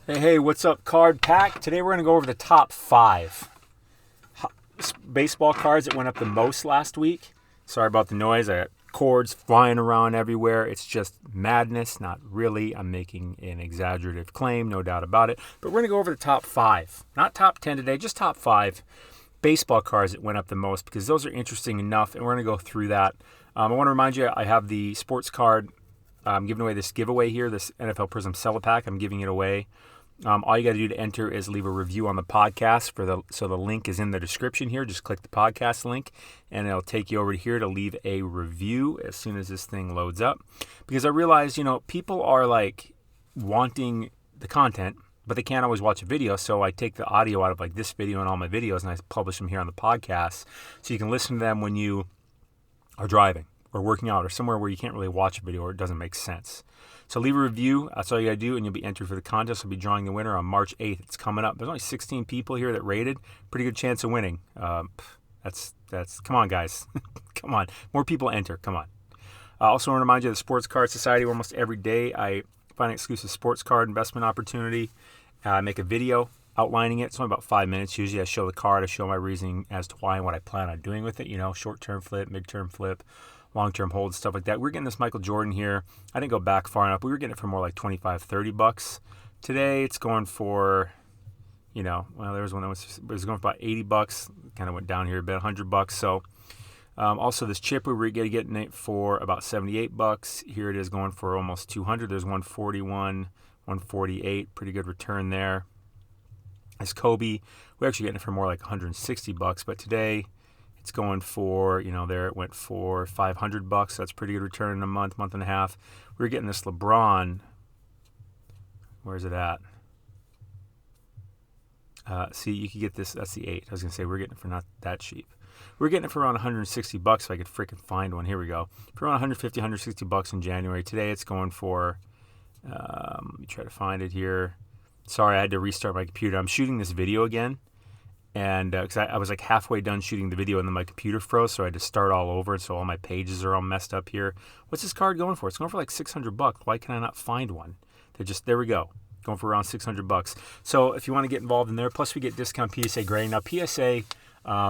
Hey, what's up, Card Pack? Today we're going to go over the top 5 baseball cards that went up the most last week. Sorry about the noise. I got cords flying around everywhere. It's just madness. Not really. I'm making an exaggerative claim, no doubt about it. But we're going to go over the top 5. Not top 10 today, just top 5 baseball cards that went up the most because those are interesting enough, and we're going to go through that. I want to remind you, I have the sports card. I'm giving away this giveaway here, this NFL Prizm Cello pack. I'm giving it away. All you got to do to enter is leave a review on the podcast. So the link is in the description here. Just click the podcast link, and it'll take you over to here to leave a review as soon as this thing loads up. Because I realize, people are like wanting the content, but they can't always watch a video. So I take the audio out of like this video and all my videos, and I publish them here on the podcast, so you can listen to them when you are driving or working out or somewhere where you can't really watch a video or it doesn't make sense. So leave a review. That's all you got to do, and you'll be entered for the contest. We'll be drawing the winner on March 8th. It's coming up. There's only 16 people here that rated. Pretty good chance of winning. That's come on, guys. Come on. More people enter. Come on. I also want to remind you of the Sports Card Society. Almost every day I find an exclusive sports card investment opportunity. I make a video outlining it. It's only about 5 minutes. Usually I show the card. I show my reasoning as to why and what I plan on doing with it. Short-term flip, mid-term flip, long-term hold, stuff like that. We're getting this Michael Jordan here. I didn't go back far enough. We were getting it for more like $25-$30. Today it's going for, there was one that was going for about $80. Kind of went down here a bit, $100. So also this chip we were getting it for about $78. Here it is going for almost $200. There's 141, 148. Pretty good return there. As Kobe, we're actually getting it for more like $160. But today it's going for, there it went for $500. That's pretty good return in a month and a half. We're getting this LeBron. Where's it at? See, you could get this. That's the 8. I was going to say we're getting it for not that cheap. We're getting it for around $160 if I could freaking find one. Here we go. For around $150, $160 in January. Today it's going for, let me try to find it here. Sorry, I had to restart my computer. I'm shooting this video again. And because I was like halfway done shooting the video and then my computer froze, so I had to start all over. And so all my pages are all messed up here. What's this card going for? It's going for like $600. Why can I not find one? There we go. Going for around $600. So if you want to get involved in there, plus we get discount PSA grading. Now PSA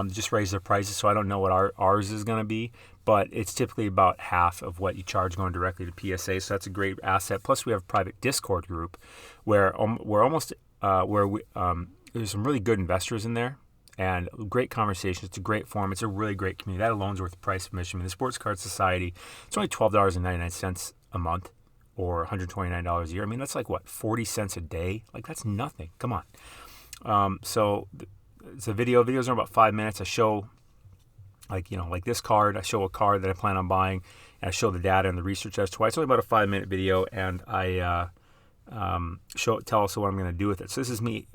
just raised their prices, so I don't know what ours is going to be, but it's typically about half of what you charge going directly to PSA. So that's a great asset. Plus we have a private Discord group where there's some really good investors in there and great conversations. It's a great forum. It's a really great community. That alone's worth the price of admission. The Sports Card Society, it's only $12.99 a month or $129 a year. I mean, that's like, what, 40 cents a day? Like, that's nothing. Come on. So it's a video. Videos are about 5 minutes. I show, like this card. I show a card that I plan on buying, and I show the data and the research as to why. It's only about a 5-minute video, and I tell us what I'm going to do with it. So this is me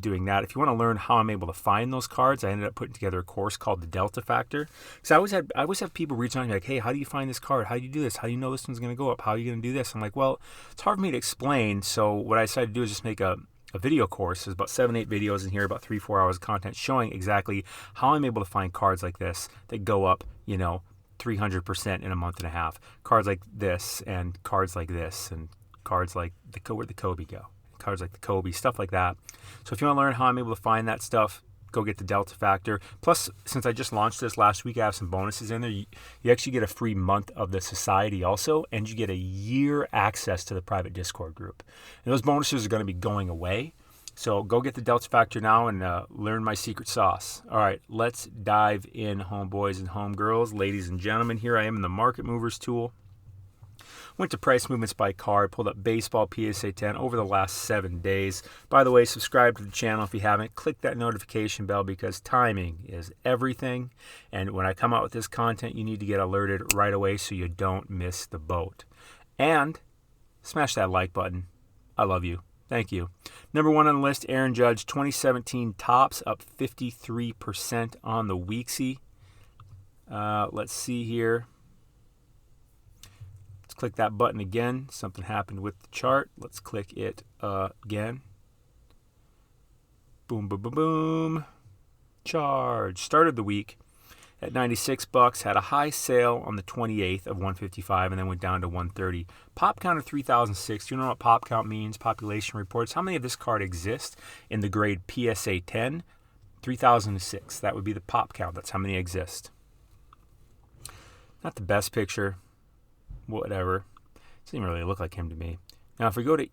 doing that. If you want to learn how I'm able to find those cards, I ended up putting together a course called the Delta Factor. Because I always have people reach out to me like, hey, how do you find this card? How do you do this? How do you know this one's going to go up? How are you going to do this? I'm like, well, it's hard for me to explain. So what I decided to do is just make a video course. There's about 7-8 videos in here, about 3-4 hours of content showing exactly how I'm able to find cards like this that go up, 300% in a month and a half. Cards like this and cards like this and cards like where'd the Kobe go? Cards like the Kobe, stuff like that. So if you want to learn how I'm able to find that stuff, go get the Delta Factor. Plus, since I just launched this last week, I have some bonuses in there. You actually get a free month of the society also, and you get a year access to the private Discord group. And those bonuses are going to be going away. So go get the Delta Factor now and learn my secret sauce. All right, let's dive in, homeboys and homegirls, ladies and gentlemen. Here I am in the Market Movers tool. Went to price movements by card, pulled up baseball PSA 10 over the last 7 days. By the way, subscribe to the channel if you haven't. Click that notification bell because timing is everything. And when I come out with this content, you need to get alerted right away so you don't miss the boat. And smash that like button. I love you. Thank you. Number 1 on the list, Aaron Judge, 2017 tops, up 53% on the weeksy. Let's see here. Click that button again. Something happened with the chart. Let's click it again. Boom, boom, boom, boom. Charge. Started the week at $96, had a high sale on the 28th of $155 and then went down to $130. Pop count of 3006. Do you know what pop count means? Population reports. How many of this card exist in the grade PSA 10? 3006. That would be the pop count. That's how many exist. Not the best picture. Whatever. Doesn't even really look like him to me. Now, if we go to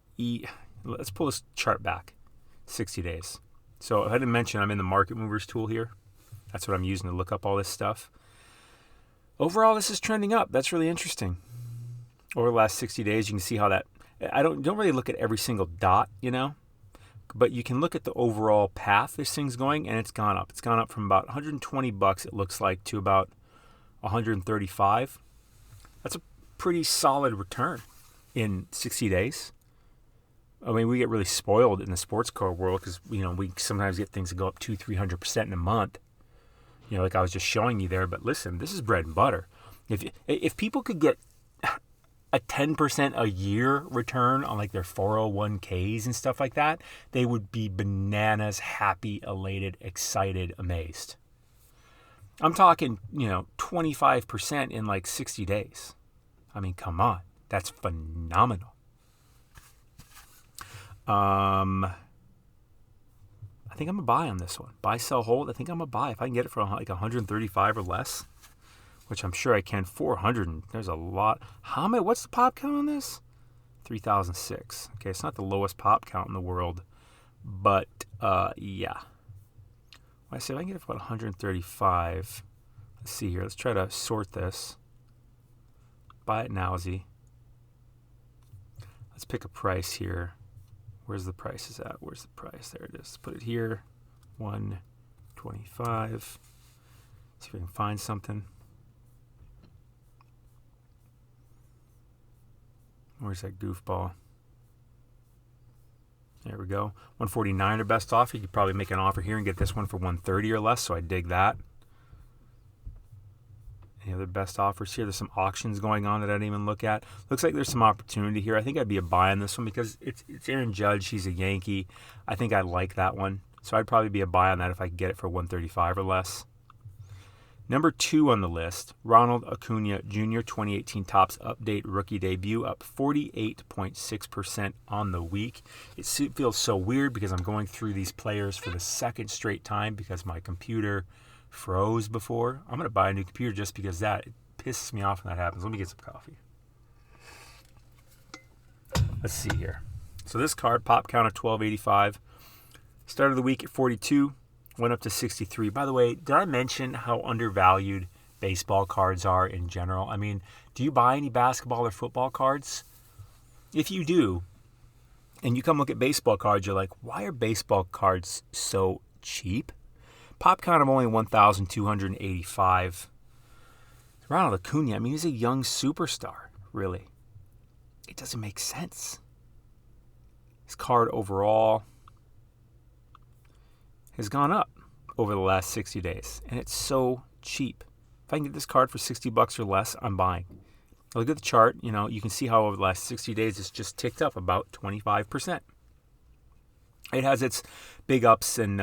let's pull this chart back. 60 days. So I didn't mention I'm in the market movers tool here. That's what I'm using to look up all this stuff. Overall, this is trending up. That's really interesting. Over the last 60 days, you can see how that, I don't really look at every single dot, but you can look at the overall path this thing's going, and it's gone up. It's gone up from about $120, it looks like, to about $135. That's a pretty solid return in 60 days. I mean, we get really spoiled in the sports card world because, we sometimes get things that go up 200-300% in a month. Like I was just showing you there. But listen, this is bread and butter. If people could get a 10% a year return on like their 401ks and stuff like that, they would be bananas, happy, elated, excited, amazed. I'm talking, 25% in like 60 days. I mean, come on. That's phenomenal. I think I'm a buy on this one. Buy, sell, hold. I think I'm a buy. If I can get it for like 135 or less, which I'm sure I can. 400. There's a lot. What's the pop count on this? 3006. Okay, it's not the lowest pop count in the world, but yeah. I say if I can get it for about 135. Let's see here. Let's try to sort this. Buy it nowsy. Let's pick a price here. Where's the prices at? Where's the price? There it is. Put it here. 125. See if we can find something. Where's that goofball? There we go. 149 or best offer. You could probably make an offer here and get this one for 130 or less, so I dig that. Any other best offers here? There's some auctions going on that I didn't even look at. Looks like there's some opportunity here. I think I'd be a buy on this one because it's Aaron Judge. He's a Yankee. I think I like that one. So I'd probably be a buy on that if I could get it for 135 or less. Number 2 on the list, Ronald Acuna Jr. 2018 Topps Update Rookie Debut, up 48.6% on the week. It feels so weird because I'm going through these players for the second straight time because my computer froze before. I'm going to buy a new computer just because it pisses me off when that happens. Let me get some coffee. Let's see here. So this card, pop count of 1285. Started the week at 42, went up to 63. By the way, did I mention how undervalued baseball cards are in general? I mean, do you buy any basketball or football cards? If you do, and you come look at baseball cards, you're like, why are baseball cards so cheap? Pop count of only 1,285. Ronald Acuna, I mean, he's a young superstar, really. It doesn't make sense. His card overall has gone up over the last 60 days, and it's so cheap. If I can get this card for $60 or less, I'm buying. Look at the chart. You can see how over the last 60 days it's just ticked up about 25%. It has its big ups and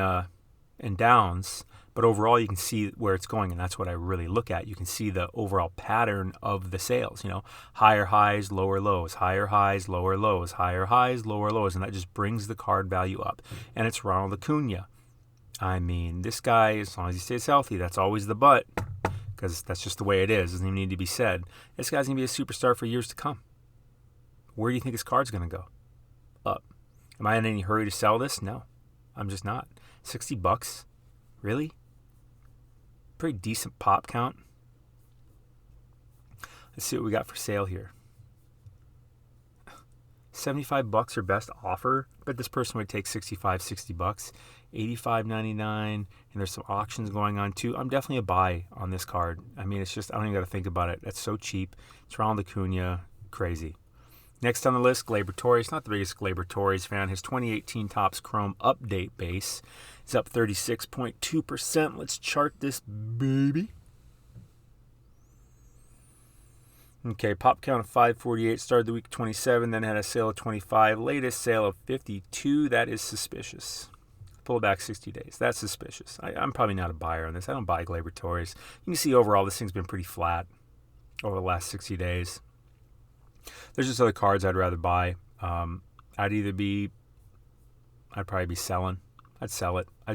downs, but overall you can see where it's going, and that's what I really look at. You can see the overall pattern of the sales, higher highs, lower lows, higher highs, lower lows, higher highs, lower lows, and that just brings the card value up. And it's Ronald Acuna. I mean, this guy, as long as he stays healthy, that's always the but, because that's just the way it is. Doesn't even need to be said. This guy's going to be a superstar for years to come. Where do you think his card's going to go? Up. Am I in any hurry to sell this? No, I'm just not. $60? Really? Pretty decent pop count. Let's see what we got for sale here. $75 or best offer, but this person would take $60, $85.99, and there's some auctions going on too. I'm definitely a buy on this card. I mean, it's just, I don't even got to think about it. That's so cheap. It's Ronald Acuna, crazy. Next on the list, Laboratories. Not the biggest Laboratories fan. His 2018 Topps Chrome Update base is up 36.2%. Let's chart this baby. Okay, pop count of 548. Started the week 27, then had a sale of 25. Latest sale of 52. That is suspicious. Pull it back 60 days. That's suspicious. I'm probably not a buyer on this. I don't buy laboratories. You can see overall this thing's been pretty flat over the last 60 days. There's just other cards I'd rather buy. I'd probably be selling. I'd sell it. I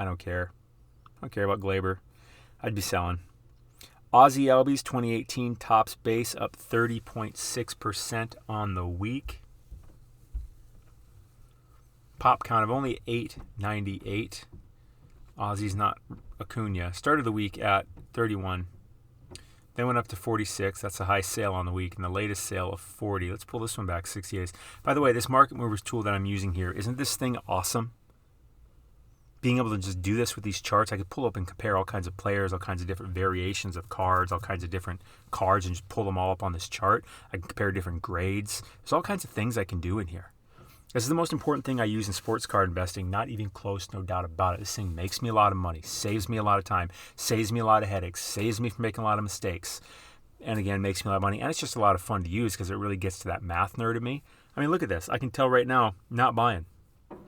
don't care. I don't care about Glaber. I'd be selling. Aussie Elbies 2018 Topps base up 30.6% on the week. Pop count of only 898. Aussie's not Acuna. Started the week at 31. Then went up to 46. That's a high sale on the week. And the latest sale of 40. Let's pull this one back 60 days. By the way, this Market Movers tool that I'm using here, isn't this thing awesome? Being able to just do this with these charts, I could pull up and compare all kinds of players, all kinds of different variations of cards, all kinds of different cards, and just pull them all up on this chart. I can compare different grades. There's all kinds of things I can do in here. This is the most important thing I use in sports card investing, not even close, no doubt about it. This thing makes me a lot of money, saves me a lot of time, saves me a lot of headaches, saves me from making a lot of mistakes, and again, makes me a lot of money. And it's just a lot of fun to use because it really gets to that math nerd in me. I mean, look at this. I can tell right now, not buying.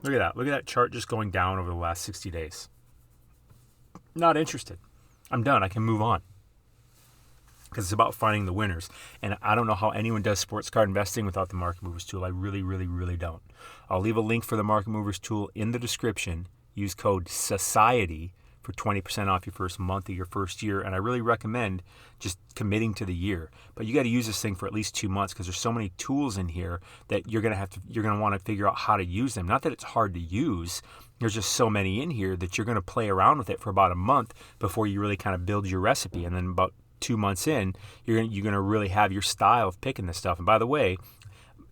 Look at that. Look at that chart just going down over the last 60 days. Not interested. I'm done. I can move on. Because it's about finding the winners. And I don't know how anyone does sports card investing without the Market Movers tool. I really, really, really don't. I'll leave a link for the Market Movers tool in the description. Use code SOCIETY for 20% off your first month of your first year. And I really recommend just committing to the year. But you got to use this thing for at least 2 months because there's so many tools in here that you're going to want to figure out how to use them. Not that it's hard to use. There's just so many in here that you're going to play around with it for about a month before you really kind of build your recipe. And then about 2 months in, you're going to really have your style of picking this stuff. And by the way,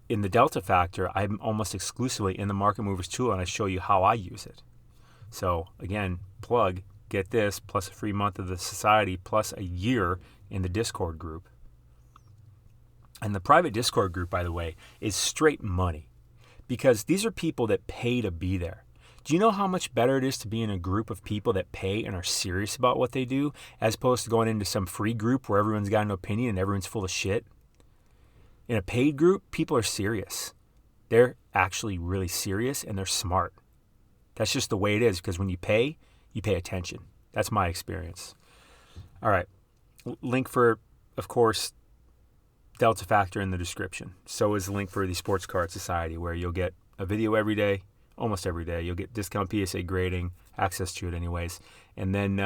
in the Delta Factor, I'm almost exclusively in the Market Movers tool, and I show you how I use it. So again, plug, get this, plus a free month of the Society, plus a year in the Discord group. And the private Discord group, by the way, is straight money because these are people that pay to be there. Do you know how much better it is to be in a group of people that pay and are serious about what they do as opposed to going into some free group where everyone's got an opinion and everyone's full of shit? In a paid group, people are serious. They're actually really serious and they're smart. That's just the way it is because when you pay attention. That's my experience. All right. Link for, of course, Delta Factor in the description. So is the link for the Sports Card Society where you'll get a video every day. Almost every day. You'll get discount PSA grading, access to it anyways, and then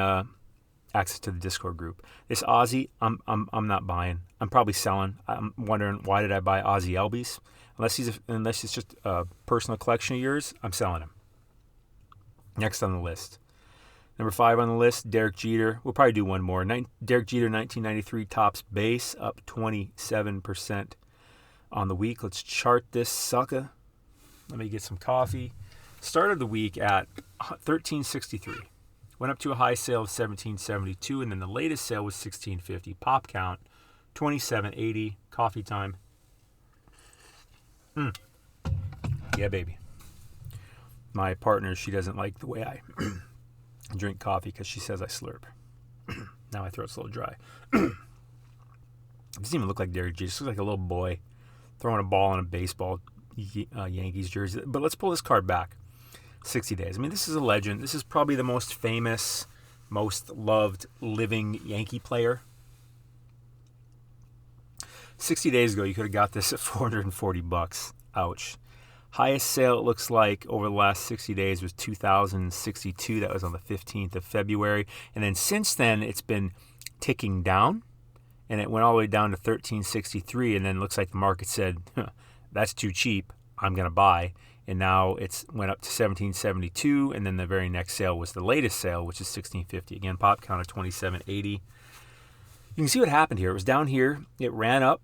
access to the Discord group. This Aussie, I'm not buying. I'm probably selling. I'm wondering why did I buy Aussie Elbies? Unless it's just a personal collection of yours, I'm selling them. Next on the list. Number 5 on the list, Derek Jeter. We'll probably do one more. Derek Jeter 1993 Topps base up 27% on the week. Let's chart this sucker. Let me get some coffee. Started the week at 1363. Went up to a high sale of 1772, and then the latest sale was 1650. Pop count 2780. Coffee time. Yeah, baby. My partner, she doesn't like the way I drink coffee because she says I slurp. Now my throat's a little dry. It doesn't even look like Derek Jeter. It looks like a little boy throwing a ball in a baseball Yankees jersey. But let's pull this card back 60 days. I mean, this is a legend. This is probably the most famous, most loved living Yankee player. 60 days ago, you could have got this at $440. Ouch. Highest sale, it looks like, over the last 60 days was 2,062. That was on the 15th of February. And then since then, it's been ticking down. And it went all the way down to 1,363. And then it looks like the market said, that's too cheap. I'm going to buy. And now it's went up to 1772. And then the very next sale was the latest sale, which is 1650. Again, pop count of 2780. You can see what happened here. It was down here. It ran up,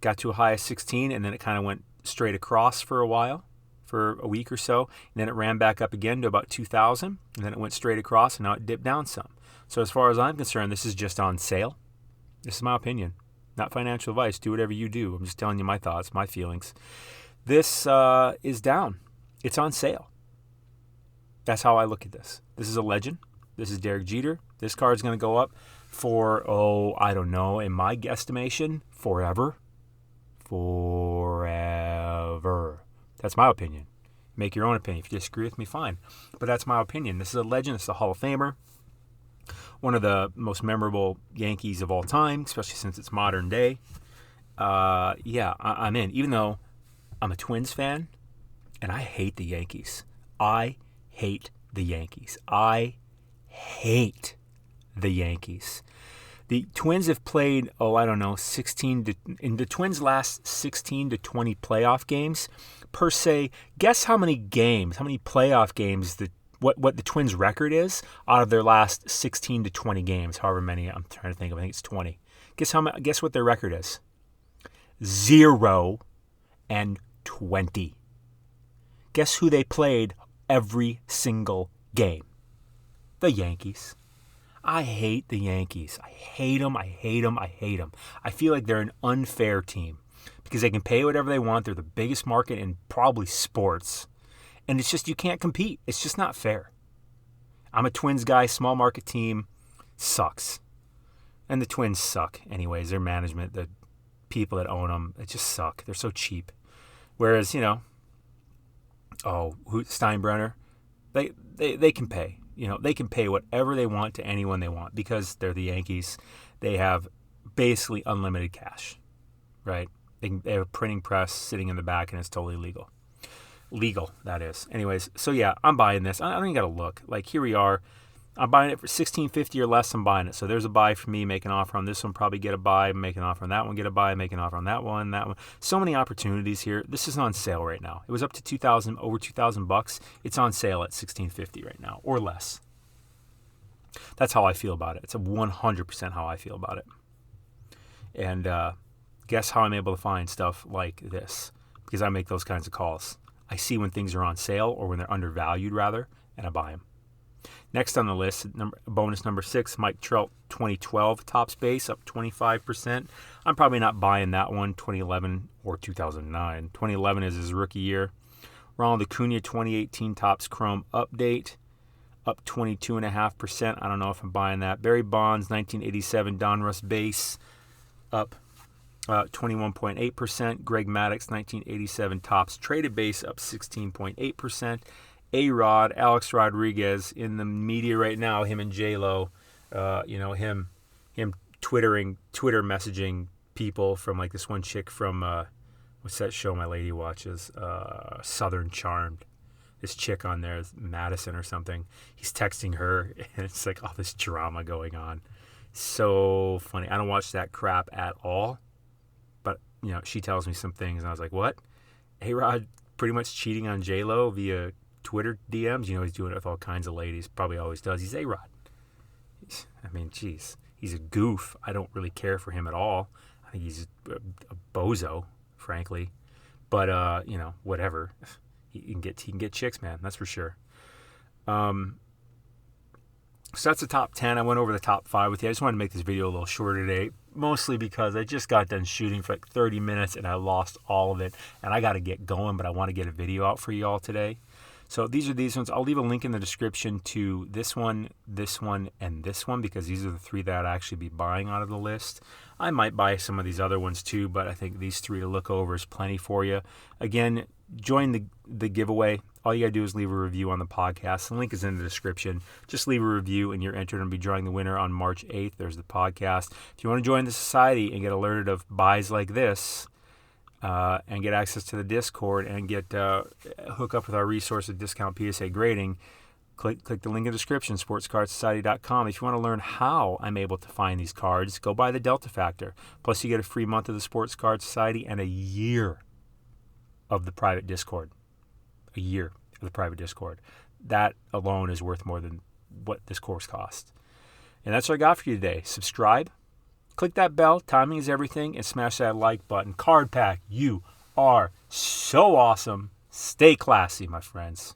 got to a high of 16. And then it kind of went straight across for a while, for a week or so. And then it ran back up again to about 2,000. And then it went straight across. And now it dipped down some. So as far as I'm concerned, this is just on sale. This is my opinion. Not financial advice. Do whatever you do. I'm just telling you my thoughts, my feelings. This is down. It's on sale. That's how I look at this. This is a legend. This is Derek Jeter. This card's going to go up for, I don't know, in my guesstimation, forever. Forever. That's my opinion. Make your own opinion. If you disagree with me, fine. But that's my opinion. This is a legend. This is a Hall of Famer. One of the most memorable Yankees of all time, especially since it's modern day. I'm in. Even though I'm a Twins fan, and I hate the Yankees. I hate the Yankees. I hate the Yankees. The Twins have played, 16 the Twins' last 16 to 20 playoff games. Per se, guess how many playoff games what the Twins' record is out of their last 16 to 20 games, however many I'm trying to think of. I think it's 20. Guess what their record is? 0-20. Guess who they played every single game? The Yankees. I hate the Yankees. I hate them. I feel like they're an unfair team because they can pay whatever they want. They're the biggest market in probably sports. And it's just, you can't compete. It's just not fair. I'm a Twins guy. Small market team sucks. And the Twins suck anyways. Their management, the people that own them, they just suck. They're so cheap. Whereas, Steinbrenner, they can pay. They can pay whatever they want to anyone they want because they're the Yankees. They have basically unlimited cash, right? They have a printing press sitting in the back, and it's totally legal. Legal, that is. Anyways, so yeah, I'm buying this. I don't even got to look. Like, here we are. I'm buying it for $16.50 or less. I'm buying it. So there's a buy for me. Make an offer on this one. Probably get a buy. Make an offer on that one. Get a buy. Make an offer on that one. That one. So many opportunities here. This is on sale right now. It was up to over $2,000. It's on sale at $16.50 right now or less. That's how I feel about it. It's 100% how I feel about it. And guess how I'm able to find stuff like this? Because I make those kinds of calls. I see when things are on sale or when they're undervalued, rather, and I buy them. Next on the list, bonus number 6, Mike Trout 2012 Topps base up 25%. I'm probably not buying that one, 2011 or 2009. 2011 is his rookie year. Ronald Acuna 2018 Topps Chrome update up 22.5%. I don't know if I'm buying that. Barry Bonds 1987 Donruss base up 21.8%. Greg Maddux 1987 Topps traded base up 16.8%. A-Rod, Alex Rodriguez in the media right now, him and J-Lo, him Twitter messaging people from like this one chick from, what's that show my lady watches? Southern Charmed. This chick on there is Madison or something. He's texting her, and it's like all this drama going on. So funny. I don't watch that crap at all, but, she tells me some things, and I was like, what? A-Rod pretty much cheating on J-Lo via Twitter DMs. He's doing it with all kinds of ladies. Probably always does. He's A-Rod. He's a goof. I don't really care for him at all. I think he's a bozo, frankly. But whatever. He can get chicks, man. That's for sure. So that's the top 10. I went over the top 5 with you. I just wanted to make this video a little shorter today, mostly because I just got done shooting for like 30 minutes and I lost all of it. And I got to get going, but I want to get a video out for you all today. So these are these ones. I'll leave a link in the description to this one, and this one, because these are the 3 that I'd actually be buying out of the list. I might buy some of these other ones too, but I think these 3 to look over is plenty for you. Again, join the giveaway. All you got to do is leave a review on the podcast. The link is in the description. Just leave a review, and you're entered and be drawing the winner on March 8th. There's the podcast. If you want to join the society and get alerted of buys like this, and get access to the Discord and get hook up with our resource of discount PSA grading, click the link in the description, SportsCardSociety.com. If you want to learn how I'm able to find these cards, go buy the Delta Factor. Plus, you get a free month of the Sports Card Society and a year of the private Discord. A year of the private Discord. That alone is worth more than what this course costs. And that's what I got for you today. Subscribe. Click that bell, timing is everything, and smash that like button. Card Pack, you are so awesome. Stay classy, my friends.